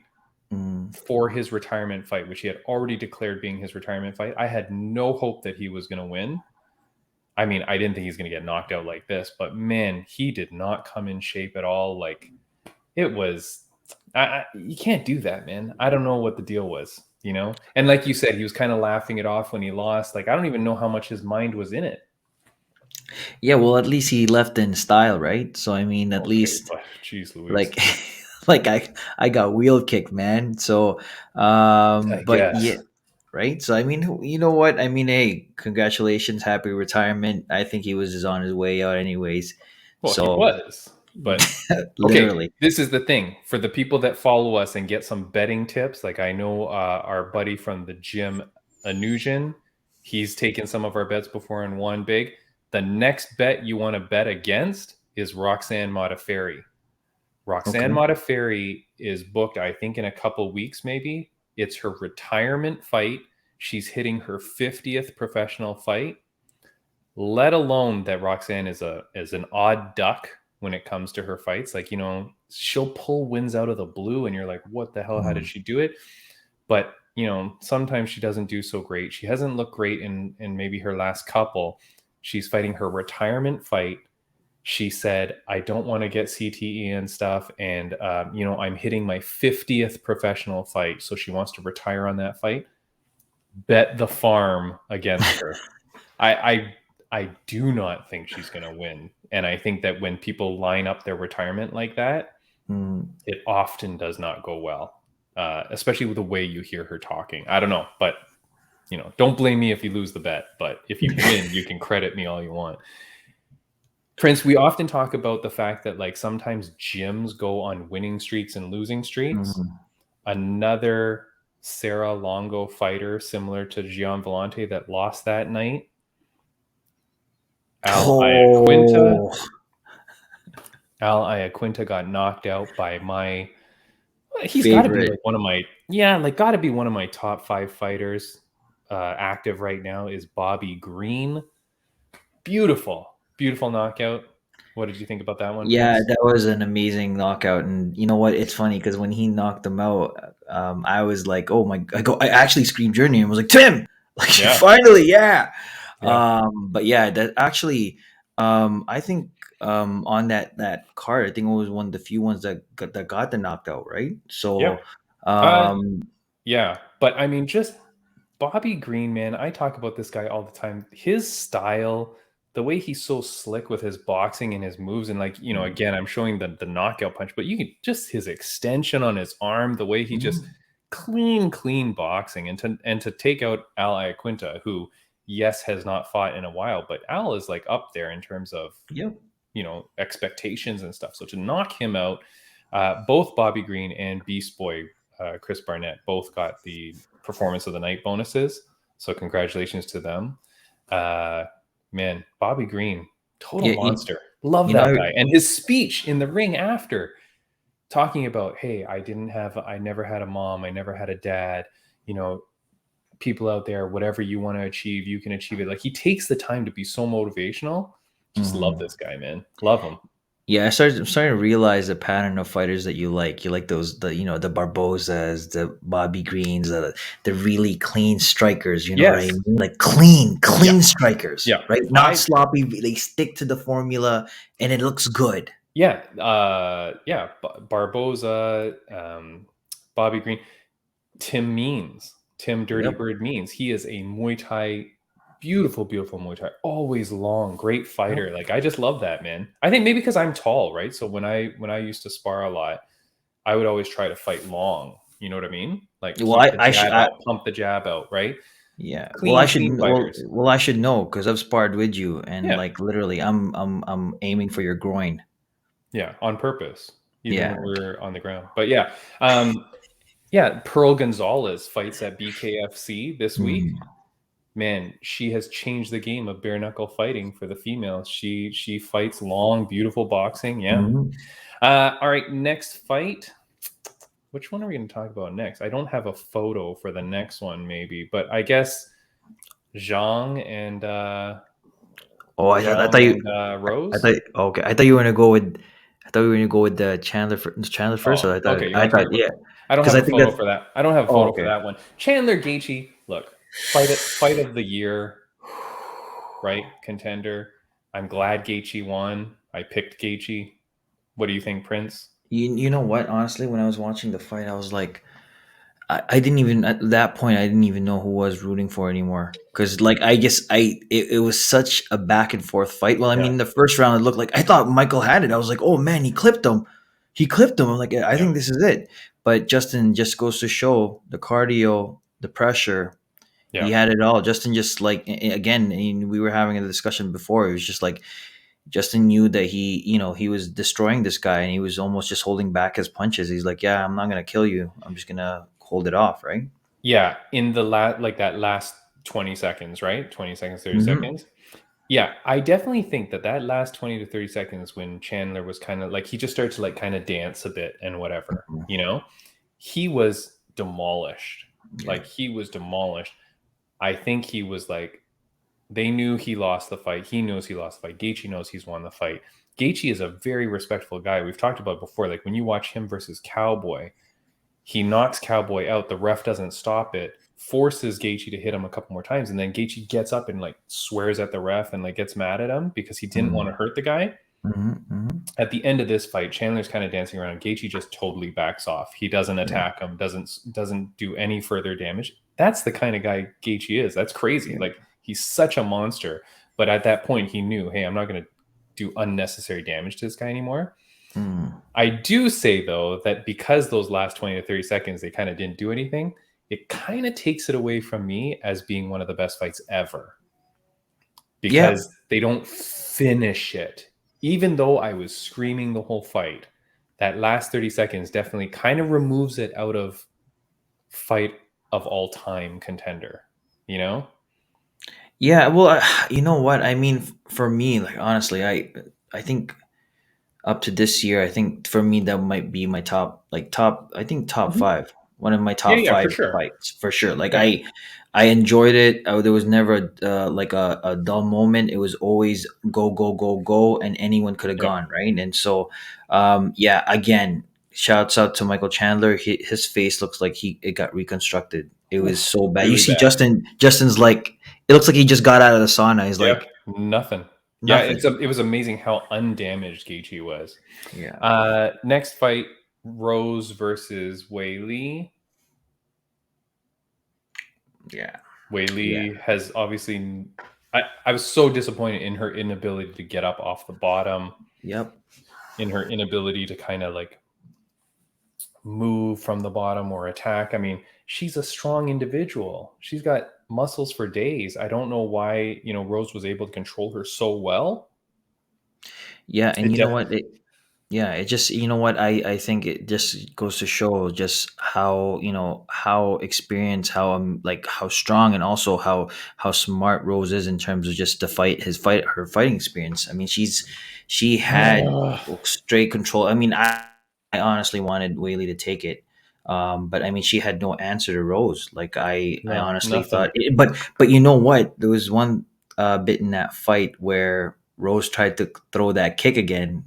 for his retirement fight, which he had already declared being his retirement fight. I had no hope that he was going to win. I mean, I didn't think he's going to get knocked out like this, but man, he did not come in shape at all. Like, it was, you can't do that, man. I don't know what the deal was, you know? And like you said, he was kind of laughing it off when he lost. Like, I don't even know how much his mind was in it. yeah, well, at least he left in style, right? So I mean, at Okay, least but geez Louise. like like I got wheel kicked, man. So I but guess. yeah, right? So I mean, you know what? I mean, hey, congratulations, happy retirement. I think he was just on his way out anyways. Well, he So was, but okay, literally. this is the thing for the people that follow us and get some betting tips. Like, I know our buddy from the gym, Anujan, he's taken some of our bets before and won big. The next bet you want to bet against is Roxanne Modafferi. Roxanne Okay. Modafferi is booked, I think, in a couple weeks, maybe. It's her retirement fight. She's hitting her 50th professional fight. Let alone that Roxanne is an odd duck when it comes to her fights. Like, you know, she'll pull wins out of the blue and you're like, what the hell? How did she do it? But, you know, sometimes she doesn't do so great. She hasn't looked great in maybe her last couple. She's fighting her retirement fight. She said, I don't want to get CTE and stuff. And, you know, I'm hitting my 50th professional fight. So she wants to retire on that fight. Bet the farm against her. I do not think she's going to win. And I think that when people line up their retirement like that, it often does not go well, especially with the way you hear her talking. I don't know, but, you know, don't blame me if you lose the bet. But if you win, you can credit me all you want. Prince, we often talk about the fact that, like, sometimes gyms go on winning streaks and losing streaks. Another Sarah Longo fighter similar to Gian Vellante that lost that night, Al Iaquinta. Al Iaquinta got knocked out by my. He's got to be Favorite. like one of my. Yeah, like, got to be one of my top 5 fighters active right now is Bobby Green. Beautiful knockout. What did you think about that one, Yeah, Prince? that was an amazing knockout, and you know what? It's funny because when he knocked him out, I was like, "Oh my!" I actually screamed your name. I was like, "Tim!" Like, Yeah. finally, yeah. Yeah. But yeah, that actually, I think on that card, I think it was one of the few ones that got the knockout, right? Yeah. So, Uh, um, yeah. But I mean, just Bobby Green, man, I talk about this guy all the time. His style, the way he's so slick with his boxing and his moves, and, like, you know, again, I'm showing the knockout punch, but you can just his extension on his arm, the way he just clean boxing, and to take out Al Iaquinta, who, yes, has not fought in a while, but Al is, like, up there in terms of, yep. you know, expectations and stuff. So to knock him out, both Bobby Green and Beast Boy Chris Barnett both got the performance of the night bonuses. So congratulations to them. Man, Bobby Green, total Yeah, monster. Love you that know, guy. And his speech in the ring after, talking about, hey, I never had a mom, I never had a dad, you know, people out there, whatever you want to achieve, you can achieve it. Like, he takes the time to be so motivational. Just love this guy, man. Love him. Yeah, I'm starting to realize the pattern of fighters that you like. You like those, the the Barbosas, the Bobby Greens, the really clean strikers. You know what I Yes. mean? Like clean Yeah. strikers, Yeah. right? Not sloppy. They stick to the formula, and it looks good. Yeah. Barboza, Bobby Green, Tim Dirty Yep. Bird Means. He is a Muay Thai beautiful, beautiful Muay Thai. Always long, great fighter. Like I just love that, man. I think maybe because I'm tall, right? So when I used to spar a lot, I would always try to fight long. You know what I mean? Like Well, keep the jab out, pump the jab out, right? yeah. Clean fighters. Well, I should know because I've sparred with you, and Yeah, like literally, I'm aiming for your groin. yeah, on purpose, even Yeah. when we're on the ground. But yeah, yeah. Pearl Gonzalez fights at BKFC this week. Mm. Man, she has changed the game of bare knuckle fighting for the females. She fights long, beautiful boxing. Yeah. Mhm. All right, next fight. Which one are we going to talk about next? I don't have a photo for the next one, maybe, but I guess Zhang and Oh, I thought you. I Rose. thought okay. I thought you were gonna go with. I thought we were gonna go with the Chandler first. So Oh, okay. You I want to thought talk about? yeah, I don't because have I a think photo that's. for that. I don't have a Oh, photo for okay. that one. Chandler Gaethje. Look, fight of the year, right? Contender. I'm glad Gaethje won. I picked Gaethje. What do you think, Prince? You know what? Honestly, when I was watching the fight, I was like, I didn't even at that point I didn't even know who I was rooting for anymore. Because like I guess it was such a back and forth fight. Well, I Yeah, mean the first round it looked like I thought Michael had it. I was like, oh man, he clipped him. He clipped him. I'm like, I yeah, think this is it. But Justin just goes to show the cardio, the pressure. He yeah. had it all. Justin just like again, and we were having a discussion before. It was just like Justin knew that he was destroying this guy and he was almost just holding back his punches. He's like, yeah, I'm not going to kill you. I'm just going to hold it off. Right. Yeah, in the like that last 20 seconds, right? 20 seconds, 30 Mm-hmm. seconds. Yeah, I definitely think that that last 20 to 30 seconds when Chandler was kind of like he just started to like kind of dance a bit and whatever, he was demolished. Yeah. Like he was demolished. I think he was like they knew he lost the fight. He knows he lost the fight. Gaethje knows he's won the fight. Gaethje is a very respectful guy. We've talked about it before. Like when you watch him versus Cowboy, he knocks Cowboy out. The ref doesn't stop it, forces Gaethje to hit him a couple more times, and then Gaethje gets up and like swears at the ref and like gets mad at him because he didn't want to hurt the guy. Mm-hmm. Mm-hmm. At the end of this fight, Chandler's kind of dancing around. Gaethje just totally backs off. He doesn't Yeah. attack him. Doesn't do any further damage. That's the kind of guy Gaethje is. That's crazy. Yeah. Like he's such a monster. But at that point, he knew, hey, I'm not going to do unnecessary damage to this guy anymore. Mm. I do say though that because those last 20 to 30 seconds they kind of didn't do anything, it kind of takes it away from me as being one of the best fights ever. Yeah. Because they don't finish it. Even though I was screaming the whole fight, that last 30 seconds definitely kind of removes it out of fight of all time contender, Yeah. Well, you know what? I mean, for me, like honestly, I think up to this year, I think for me that might be my I think top Mhm. five. One of my Yeah, top yeah, for five sure. fights for sure. Like Yeah. I enjoyed it. There was never like a dull moment. It was always go go go go, and anyone could have Yeah. gone right. And so, yeah, again, shouts out to Michael Chandler. His face looks like it got reconstructed. It was Oof, so bad. You really see, bad. Justin's like it looks like he just got out of the sauna. He's Yeah, like nothing. Yeah, nothing. it was amazing how undamaged Gaethje was. Yeah. Next fight, Rose versus Wei Li. Yeah. Wei Yeah. Li has obviously. I was so disappointed in her inability to get up off the bottom, Yep. in her inability to kind of like move from the bottom or attack. I mean, she's a strong individual. She's got muscles for days. I don't know why, Rose was able to control her so well. Yeah, and It you know def- what? It just you know what I think it just goes to show just how how experienced, how like how strong, and also how smart Rose is in terms of just her fighting experience. I mean, she had straight control. I mean, I honestly wanted Whaley to take it. But I mean, she had no answer to Rose. Like I no, honestly nothing. thought, but you know what? There was one bit in that fight where Rose tried to throw that kick again,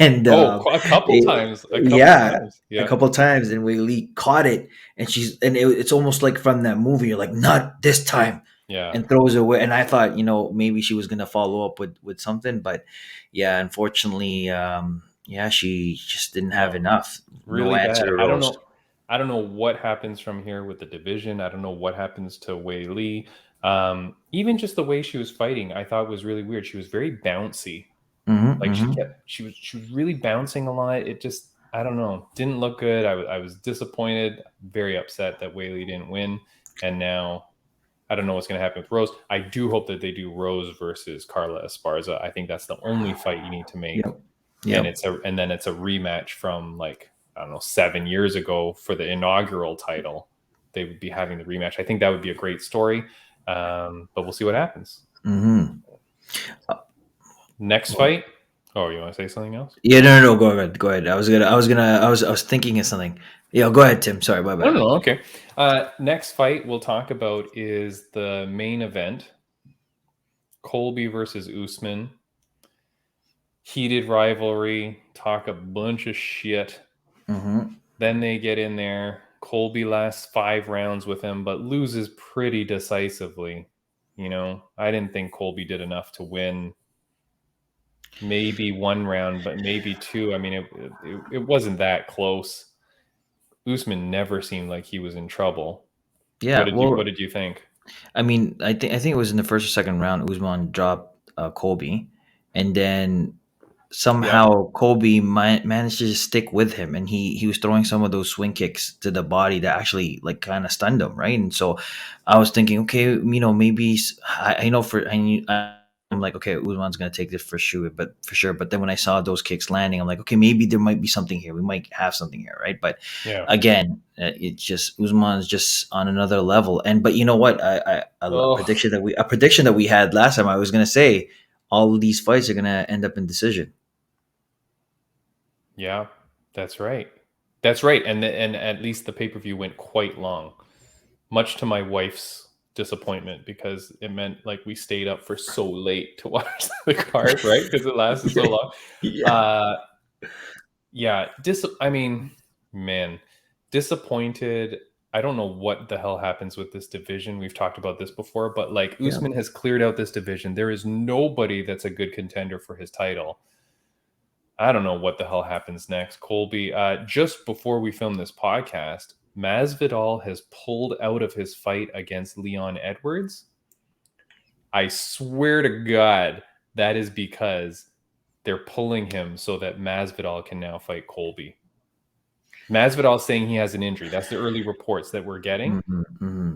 and Oh, a couple times. A couple yeah, times. a Yeah. couple times, and Whaley caught it, and it's almost like from that movie. You're like, not this time, Yeah. and throws it away. And I thought, maybe she was gonna follow up with something, but yeah, unfortunately, yeah, she just didn't have No. enough. No Really answer bad. to I don't Rose. know. I don't know what happens from here with the division. I don't know what happens to Wei Li. Even just the way she was fighting, I thought was really weird. She was very bouncy. Like she was really bouncing a lot. It just, I don't know, didn't look good. I was disappointed, very upset that Wei Li didn't win. And now I don't know what's going to happen with Rose. I do hope that they do Rose versus Carla Esparza. I think that's the only fight you need to make. Yep. Yep. And then it's a rematch from, like, I don't know, 7 years ago for the inaugural title. They would be having the rematch. I think that would be a great story. But we'll see what happens. Mm-hmm. Next fight. Oh, you want to say something else? Yeah, no. Go ahead. I was thinking of something. Yeah, go ahead, Tim. Sorry, my bad. No, okay. Next fight we'll talk about is the main event. Colby versus Usman. Heated rivalry. Talk a bunch of shit. Mm-hmm. Then they get in there. Colby lasts 5 rounds with him, but loses pretty decisively. You know, I didn't think Colby did enough to win. Maybe 1 round, but maybe 2. I mean, it wasn't that close. Usman never seemed like he was in trouble. Yeah. What did you think? I mean, I think it was in the first or second round. Usman dropped Colby, and then somehow Colby managed to just stick with him, and he was throwing some of those swing kicks to the body that actually like kind of stunned him, right? And so I was thinking, okay, you know, maybe I know I'm like, okay, Usman's gonna take this for sure. But then when I saw those kicks landing, I'm like, okay, maybe there might be something here. We might have something here, right? But again, it's just Usman's just on another level. But you know what? A prediction that we had last time. I was gonna say all of these fights are gonna end up in decision. Yeah, that's right. That's right. And at least the pay-per-view went quite long, much to my wife's disappointment, because it meant like we stayed up for so late to watch the card, right? Because it lasted so long. I mean, man, disappointed. I don't know what the hell happens with this division. We've talked about this before, but like Usman has cleared out this division. There is nobody that's a good contender for his title. I don't know what the hell happens next. Colby, just before we film this podcast, Masvidal has pulled out of his fight against Leon Edwards. I swear to God, that is because they're pulling him so that Masvidal can now fight Colby. Masvidal saying he has an injury. That's the early reports that we're getting.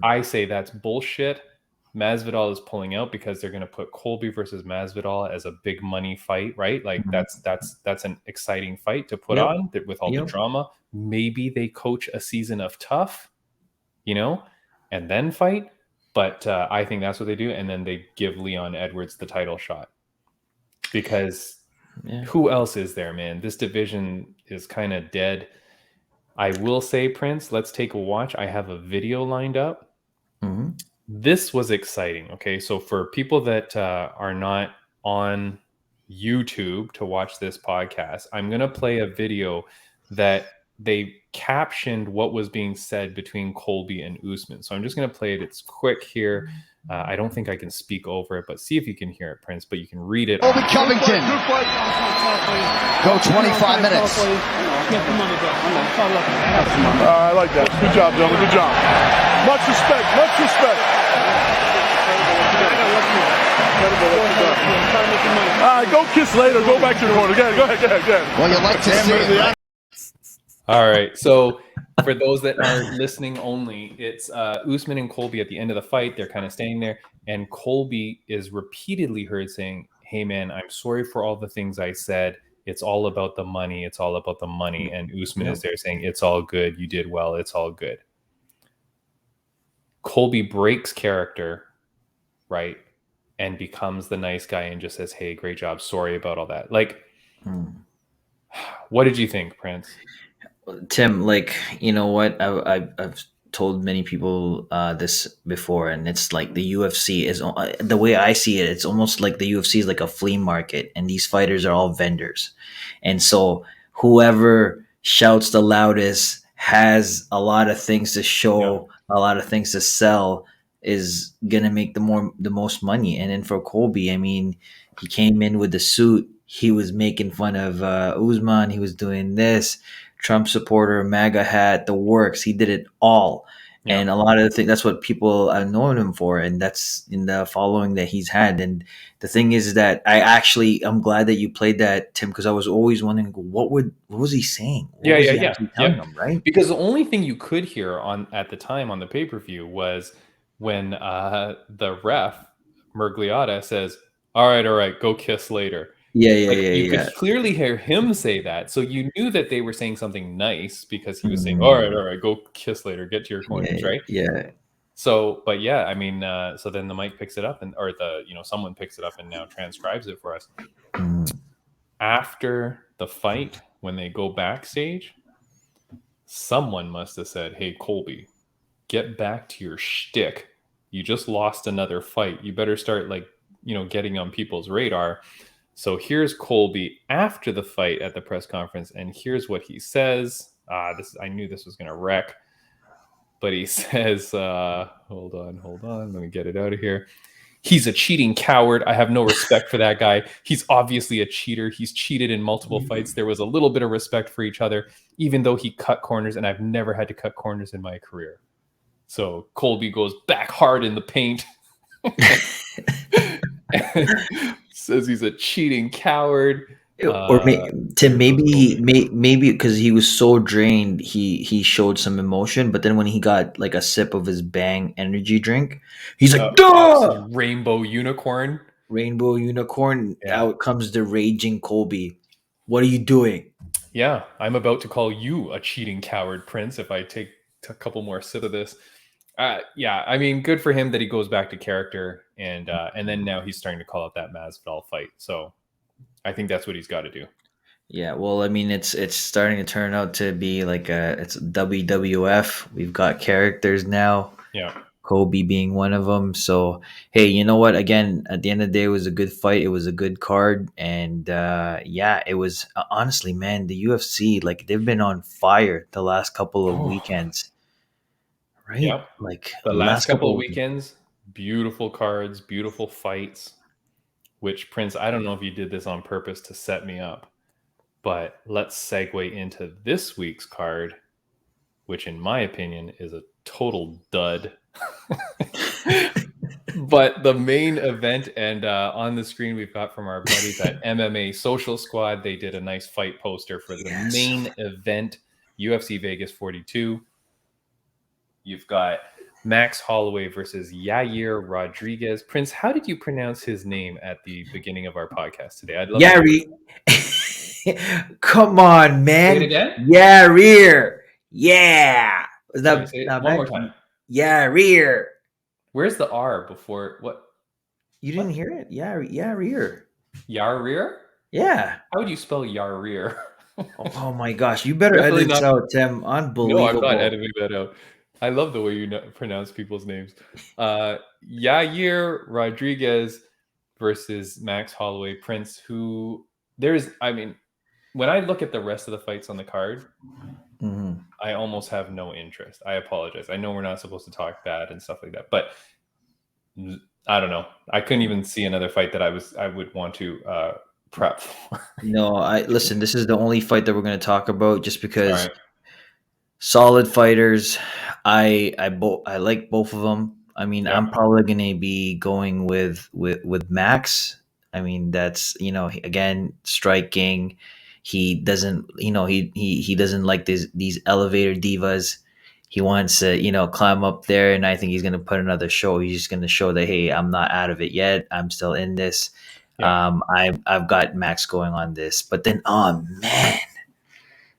I say that's bullshit. Masvidal is pulling out because they're going to put Colby versus Masvidal as a big money fight, right? Like that's an exciting fight to put on with all the drama. Maybe they coach a season of Tough, you know, and then fight. But I think that's what they do, and then they give Leon Edwards the title shot, because who else is there, man? This division is kind of dead. I will say, Prince, let's take a watch. I have a video lined up. This was exciting. Okay, so for people that are not on YouTube to watch this podcast, I'm going to play a video that they captioned what was being said between Colby and Usman. So I'm just going to play it. It's quick here. I don't think I can speak over it, but see if you can hear it, Prince, but you can read it. Colby Covington. Go 25 minutes. I like that. Good job, gentlemen. Good job. Much respect. Much respect. All right, go kiss later. Go back to your corner. Go ahead. Well, you'd like to see it. All right. So for those that are listening only, it's Usman and Colby at the end of the fight. They're kind of staying there. And Colby is repeatedly heard saying, "Hey, man, I'm sorry for all the things I said. It's all about the money. It's all about the money." And Usman is there saying, "It's all good. You did well. It's all good." Colby breaks character, right? And becomes the nice guy and just says, "Hey, great job. Sorry about all that." Like, what did you think, Prince? Tim, like, you know what? I've told many people this before, and it's like the UFC is, the way I see it, it's almost like the UFC is like a flea market, and these fighters are all vendors. And so whoever shouts the loudest, has a lot of things to show, a lot of things to sell, is gonna make the most money. And then for Colby, I mean, he came in with the suit. He was making fun of Usman. He was doing this, Trump supporter, MAGA hat, the works. He did it all. Yeah. And a lot of the things, that's what people have known him for. And that's in the following that he's had. And the thing is that I'm glad that you played that, Tim, because I was always wondering, what was he saying? What was he actually telling them, right? Because the only thing you could hear at the time on the pay-per-view was when the ref Mergliotta says, all right, go kiss later. You could clearly hear him say that, so you knew that they were saying something nice because he was saying, all right, go kiss later, get to your corners, right? Yeah. So, but yeah, I mean, so then the mic picks it up, or someone picks it up and now transcribes it for us. After the fight, when they go backstage, someone must have said, "Hey, Colby, get back to your shtick. You just lost another fight. You better start getting on people's radar." So here's Colby after the fight at the press conference, and here's what he says. I knew this was going to wreck, but he says, hold on, let me get it out of here. He's a cheating coward. I have no respect for that guy. He's obviously a cheater. He's cheated in multiple fights. There was a little bit of respect for each other, even though he cut corners, and I've never had to cut corners in my career. So Colby goes back hard in the paint. Says he's a cheating coward. Or maybe because he was so drained, he showed some emotion. But then when he got like a sip of his Bang energy drink, he's like, "Duh!" Rainbow unicorn. Out comes the raging Colby. What are you doing? Yeah, I'm about to call you a cheating coward, Prince, if I take a couple more sips of this. Yeah, I mean, good for him that he goes back to character, and then now he's starting to call out that Masvidal fight. So I think that's what he's got to do. Yeah, well, I mean, it's starting to turn out to be like it's WWF. We've got characters now. Yeah, Kobe being one of them. So hey, you know what? Again, at the end of the day, it was a good fight. It was a good card, and it was honestly, man, the UFC, like, they've been on fire the last couple of weekends. Right? Yep. Like the last couple of weekends, beautiful cards, beautiful fights. Which, Prince, I don't know if you did this on purpose to set me up, but let's segue into this week's card, which in my opinion is a total dud. But the main event, and on the screen we've got from our buddies at MMA Social Squad, they did a nice fight poster for the main event, UFC Vegas 42. You've got Max Holloway versus Yair Rodriguez. Prince, how did you pronounce his name at the beginning of our podcast today? I'd love Yair. Come on, man. Say it again? Yair. Yeah. Is that one more time? Yair. Where's the R before what? You didn't hear it? Yair. Yair? Yeah. How would you spell Yair? Oh my gosh. You better edit this out, Tim. Unbelievable. No, I'm not editing that out. I love the way you pronounce people's names. Yair Rodriguez versus Max Holloway. Prince, when I look at the rest of the fights on the card, I almost have no interest. I apologize. I know we're not supposed to talk bad and stuff like that, but I don't know. I couldn't even see another fight that I would want to prep for. No, listen, this is the only fight that we're going to talk about just because solid fighters. I like both of them. I mean, I'm probably going to be going with Max. I mean, that's, again, striking. He doesn't, he doesn't like these elevator divas. He wants to, climb up there, and I think he's going to put another show. He's just going to show that, hey, I'm not out of it yet. I'm still in this. Yeah. I've got Max going on this. But then, oh man,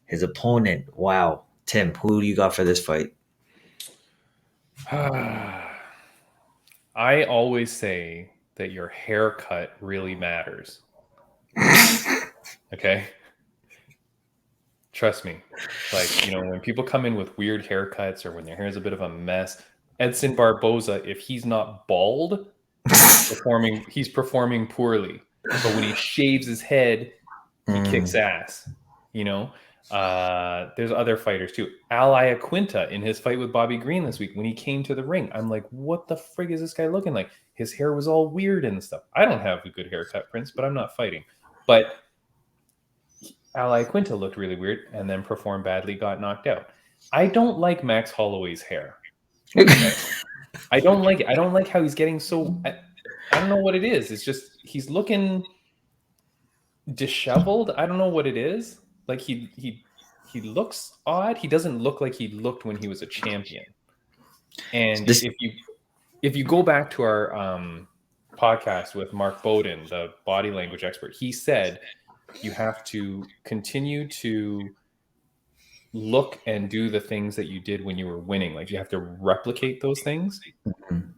his opponent. Wow. Tim, who do you got for this fight? I always say that your haircut really matters. Okay? Trust me. Like, when people come in with weird haircuts or when their hair is a bit of a mess, Edson Barboza, if he's not bald, he's performing poorly. But when he shaves his head, he kicks ass. There's other fighters too. Al Iaquinta in his fight with Bobby Green this week, when he came to the ring, I'm like, what the frig is this guy looking like? His hair was all weird and stuff. I don't have a good haircut, Prince, but I'm not fighting. But Ally Quinta looked really weird and then performed badly, got knocked out. I don't like Max Holloway's hair. Okay? I don't like it. I don't like how he's getting so. I don't know what it is. It's just he's looking disheveled. I don't know what it is. Like he looks odd. He doesn't look like he looked when he was a champion. And if you go back to our podcast with Mark Bowden, the body language expert, he said you have to continue to look and do the things that you did when you were winning. Like you have to replicate those things. Mhm.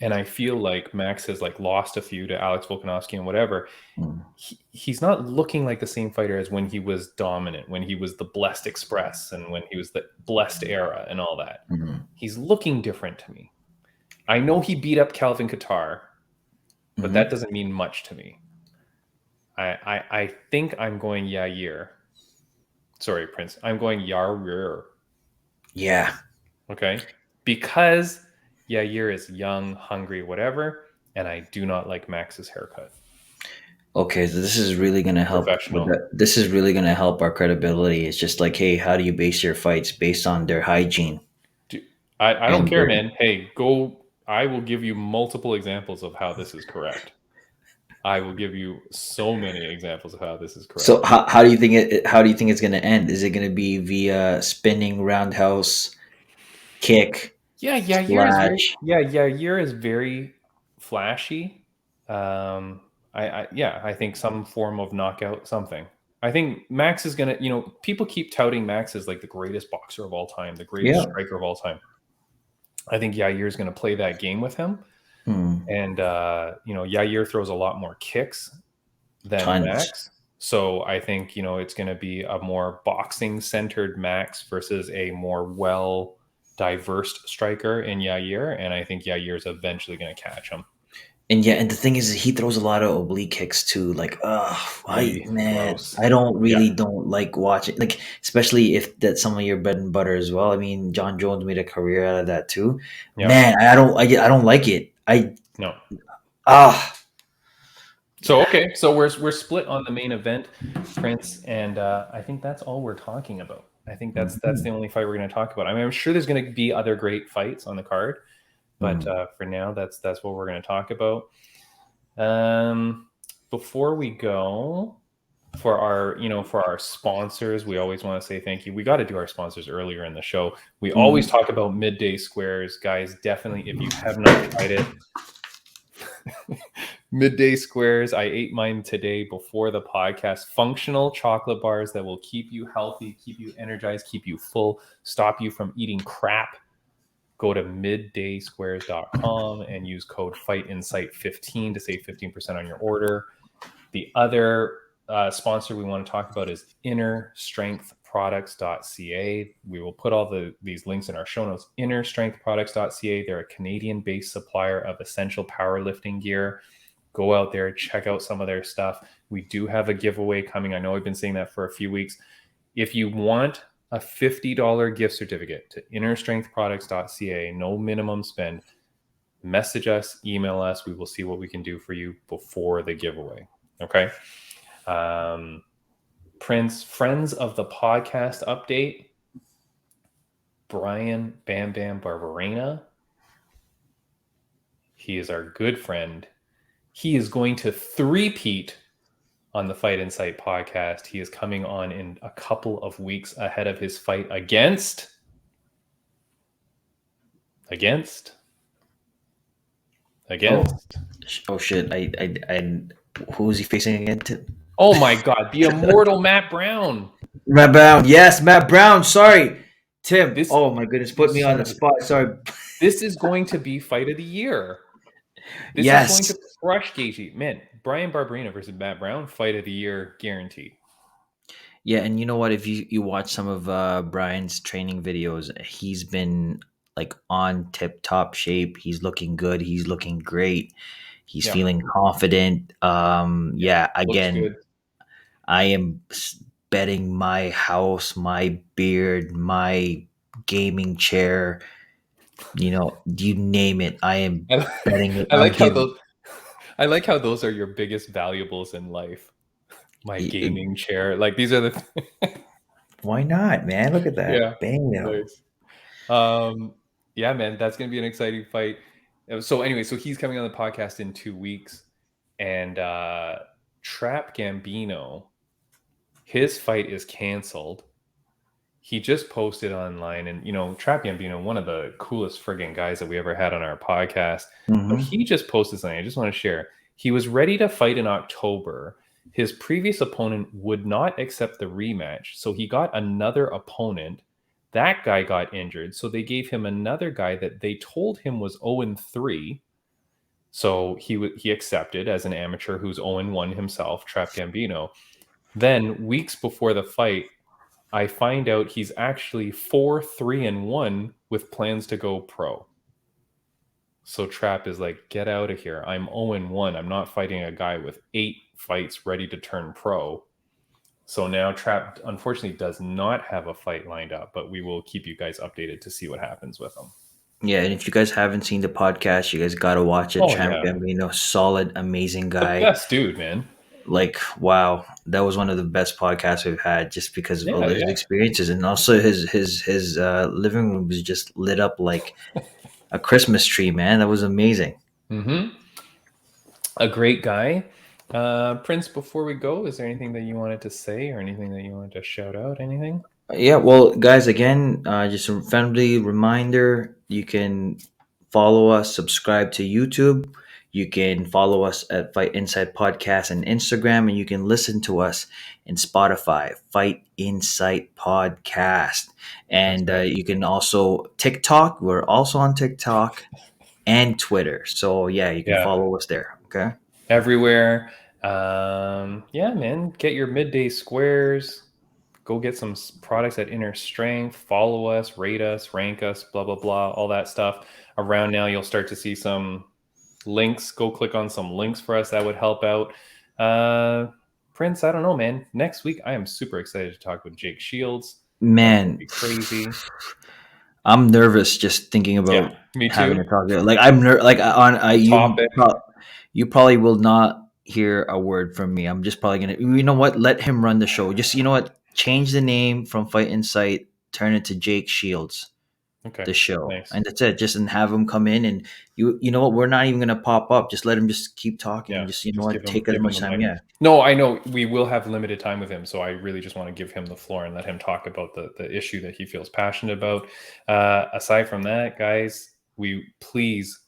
And I feel like Max has like lost a few to Alex Volkanovski and whatever. Mm. He's not looking like the same fighter as when he was dominant, when he was the Blessed Express and when he was the Blessed Era and all that. Mhm. He's looking different to me. I know he beat up Calvin Kattar, but that doesn't mean much to me. I think I'm going Yair. Sorry, Prince. I'm going Yair. Yeah. Okay? Because Yair is young, hungry, whatever, and I do not like Max's haircut. Okay, so this is really gonna help. Professional. This is really gonna help our credibility. It's just like, hey, how do you base your fights based on their hygiene? I don't And care, their- man. Hey, go. I will give you multiple examples of how this is correct. I will give you so many examples of how this is correct. So how do you think how do you think it's gonna end? Is it gonna be via spinning roundhouse kick? Yeah, Yair is very flashy. I think some form of knockout, something. I think Max is gonna, people keep touting Max as like the greatest boxer of all time, the greatest Yeah. striker of all time. I think Yair is gonna play that game with him, Hmm. and Yair throws a lot more kicks than Tons. Max. So I think it's gonna be a more boxing centered Max versus a more diverse striker in Yair, and I think Yair is eventually going to catch him. And the thing is, he throws a lot of oblique kicks too. Like, Gross. I don't like watching. Like, especially if that's some of your bread and butter as well. I mean, John Jones made a career out of that too. Yeah. Man, I don't like it. No. Ah. So okay, so we're split on the main event, Prince, and I think that's all we're talking about. I think that's the only fight we're going to talk about. I mean, I'm sure there's going to be other great fights on the card, but for now, that's what we're going to talk about. Before we go, for our sponsors, we always want to say thank you. We got to do our sponsors earlier in the show. We always talk about Midday Squares, guys. Definitely, if you have not tried it. Midday Squares. I ate mine today before the podcast. Functional chocolate bars that will keep you healthy, keep you energized, keep you full, stop you from eating crap. Go to middaysquares.com and use code FIGHTINSIGHT15 to save 15% on your order. The other sponsor we want to talk about is innerstrengthproducts.ca. We will put all these links in our show notes. Innerstrengthproducts.ca. They're a Canadian-based supplier of essential powerlifting gear. Go out there, check out some of their stuff. We do have a giveaway coming. I know I've been saying that for a few weeks. If you want a $50 gift certificate to innerstrengthproducts.ca, no minimum spend, message us, email us. We will see what we can do for you before the giveaway. Okay. Prince, friends of the podcast update, Brian Bam Bam Barberena. He is our good friend. He is going to three-peat on the Fight Insight podcast. He is coming on in a couple of weeks ahead of his fight against Oh shit! I who is he facing again? Oh my God, the immortal Matt Brown. Matt Brown. Yes, Matt Brown. Sorry, Tim. Oh my goodness, put me on the spot. Sorry. This is going to be fight of the year. This is going to crush Gaethje. Man, Brian Barberena versus Matt Brown, fight of the year guaranteed. Yeah, and you know what? If you watch some of Brian's training videos, he's been like on tip-top shape. He's looking good. He's looking great. He's feeling confident. Again, I am betting my house, my beard, my gaming chair. You name it. I am betting it. I like how those are your biggest valuables in life. my gaming chair. Like these are the. Why not, man? Look at that. Yeah. Bam. Nice. Yeah, man, that's gonna be an exciting fight. So anyway, so he's coming on the podcast in 2 weeks, and Trap Gambino, his fight is canceled. He just posted online, and Trap Gambino, one of the coolest friggin' guys that we ever had on our podcast. But he just posted something I just want to share. He was ready to fight in October. His previous opponent would not accept the rematch, so he got another opponent. That guy got injured, so they gave him another guy that they told him was 0-3. So he accepted as an amateur who's 0-1 himself, Trap Gambino. Then weeks before the fight, I find out he's actually 4-3-1 with plans to go pro. So Trap is like, get out of here. I'm 0-1. I'm not fighting a guy with 8 fights ready to turn pro. So now Trap, unfortunately, does not have a fight lined up, but we will keep you guys updated to see what happens with him. Yeah, and if you guys haven't seen the podcast, you guys gotta watch it. Oh, Trap yeah. Gambino, solid, amazing The guy. best dude, man. Like, wow, that was one of the best podcasts we've had, just because of all Yeah, his yeah. experiences, and also his living room was just lit up like a Christmas tree, man. That was amazing. Mm-hmm. A great guy. Prince, before we go, is there anything that you wanted to say or anything that you wanted to shout out? Anything? Yeah, well, guys, again, just a friendly reminder: you can follow us, subscribe to YouTube. You can follow us at Fight Insight Podcast and Instagram, and you can listen to us in Spotify, Fight Insight Podcast, and That's right. you can also TikTok. We're also on TikTok and Twitter, so yeah, you can Yeah. follow us there. Okay. Everywhere. Yeah, man. Get your midday squares. Go get some products at Inner Strength. Follow us, rate us, rank us, blah, blah, blah, all that stuff. Around now, you'll start to see some links. Go click on some links for us. That would help out. Prince, I don't know, man. Next week, I am super excited to talk with Jake Shields. Man, Crazy. I'm nervous just thinking about Yeah, me having too. to talk. Like I'm like Topic. you probably will not hear a word from me. I'm just probably gonna. You know what? Let him run the show. Just change the name from Fight Insight, turn it to Jake Shields, Okay. the show, Nice. and that's it. Just and have him come in, and you know what? We're not even gonna pop up. Just let him just keep talking. Yeah, And just give take as him much the time. mic. Yeah. No, I know we will have limited time with him, so I really just want to give him the floor and let him talk about the issue that he feels passionate about. Aside from that, guys, we please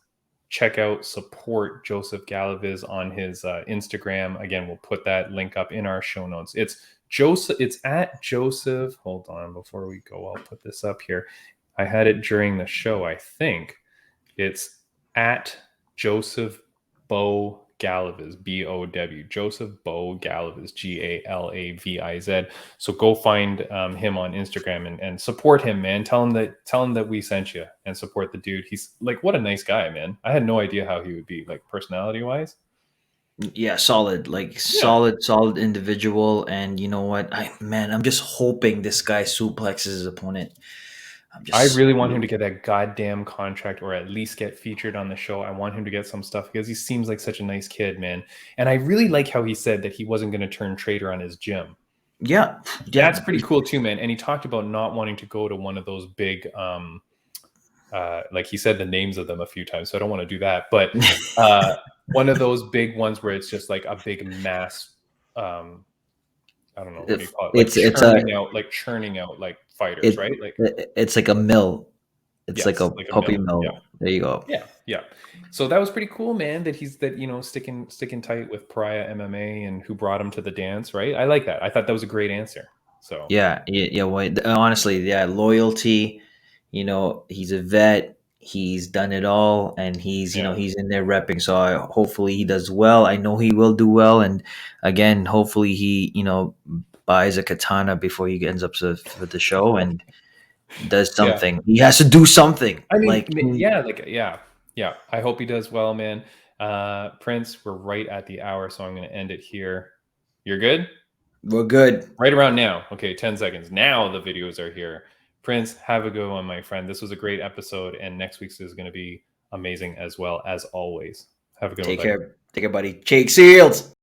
check out, support Joseph Galaviz on his Instagram. Again, we'll put that link up in our show notes. It's Joseph. It's at Joseph. Hold on, before we go, I'll put this up here. I had it during the show, I think. It's at Joseph Bow Galaviz, B-O-W, Joseph Bow Galaviz, Galaviz. So go find him on Instagram and support him, man. Tell him that we sent you and support the dude. He's like, what a nice guy, man. I had no idea how he would be, like, personality wise. Yeah, solid, solid individual. And you know what? I'm just hoping this guy suplexes his opponent. I really want him to get that goddamn contract, or at least get featured on the show. I want him to get some stuff because he seems like such a nice kid, man. And I really like how he said that he wasn't going to turn traitor on his gym. Yeah, That's pretty cool too, man. And he talked about not wanting to go to one of those big, like he said the names of them a few times, so I don't want to do that. But one of those big ones where it's just like a big mass, I don't know, what do you call it? Like churning out like fighters, right? Like it's like a mill. It's yes, like a puppy mill. Yeah. There you go. Yeah. So that was pretty cool, man. That he's sticking tight with Pariah MMA and who brought him to the dance, right? I like that. I thought that was a great answer. So yeah. Well, honestly, yeah, loyalty. He's a vet. He's done it all, and he's he's in there repping. So hopefully he does well. I know he will do well, and again, hopefully he buys a katana before he ends up with the show and does something. Yeah. He has to do something. I mean, yeah. I hope he does well, man. Prince, we're right at the hour, so I'm going to end it here. You're good? We're good. Right around now. Okay, 10 seconds. Now the videos are here. Prince, have a good one, my friend. This was a great episode, and next week's is going to be amazing as well, as always. Have a good one. Take care. Take care, buddy. Jake Shields.